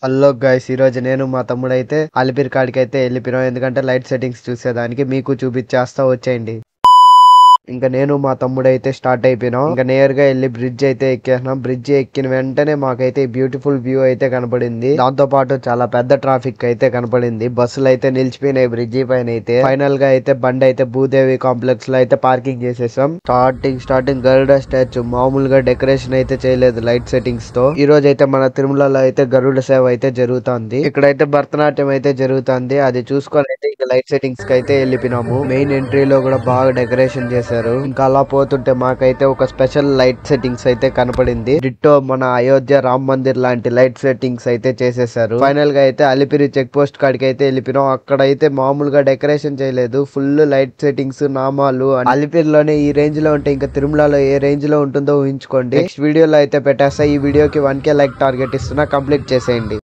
Hello guys, ఈ రోజు నేను మా తమ్ముడైతే అలిపిరి కాడికి అయితే వెళ్ళిపోయినాం. ఎందుకంటే లైట్ సెట్టింగ్స్ చూసేదానికి మీకు చూపించేస్తా వచ్చేయండి. ఇంకా నేను మా తమ్ముడైతే స్టార్ట్ అయిపోయినాం. ఇంకా నేర్ గా వెళ్ళి బ్రిడ్జ్ అయితే ఎక్కేసినాం. బ్రిడ్జ్ ఎక్కిన వెంటనే మాకైతే బ్యూటిఫుల్ వ్యూ అయితే కనపడింది. దాంతో పాటు చాలా పెద్ద ట్రాఫిక్ అయితే కనపడింది. బస్సులు అయితే నిలిచిపోయినాయి బ్రిడ్జి పైన. అయితే ఫైనల్ గా అయితే బండి అయితే భూదేవి కాంప్లెక్స్ లో అయితే పార్కింగ్ చేసేసాం. స్టార్టింగ్ గరుడ స్టాచ్యూ మామూలుగా డెకరేషన్ అయితే చేయలేదు లైట్ సెట్టింగ్స్ తో. ఈ రోజు అయితే మన తిరుమలలో అయితే గరుడ సేవ అయితే జరుగుతుంది. ఇక్కడైతే భరతనాట్యం అయితే జరుగుతుంది. అది చూసుకొని అయితే ఇంకా లైట్ సెట్టింగ్స్ కి అయితే వెళ్ళిపోయినాము. మెయిన్ ఎంట్రీలో కూడా బాగా డెకరేషన్ చేశారు. ఇంకా అలా పోతుంటే మాకైతే ఒక స్పెషల్ లైట్ సెట్టింగ్స్ అయితే కనపడింది. డిట్టో మన అయోధ్య రామ్ మందిర్ లాంటి లైట్ సెట్టింగ్స్ అయితే చేసేసారు. ఫైనల్ గా అయితే అలిపిరి చెక్ పోస్ట్ కాడికి అయితే వెళ్ళిపోయినాం. అక్కడైతే మామూలుగా డెకరేషన్ చేయలేదు, ఫుల్ లైట్ సెట్టింగ్స్ నామాలు. అలిపిరిలోనే ఈ రేంజ్ లో ఉంటే ఇంకా తిరుమలలో ఏ రేంజ్ లో ఉంటుందో ఊహించుకోండి. నెక్స్ట్ వీడియోలో అయితే పెట్టేస్తా. ఈ వీడియోకి 1K లైక్ టార్గెట్ ఇస్తున్నా, కంప్లీట్ చేసేయండి.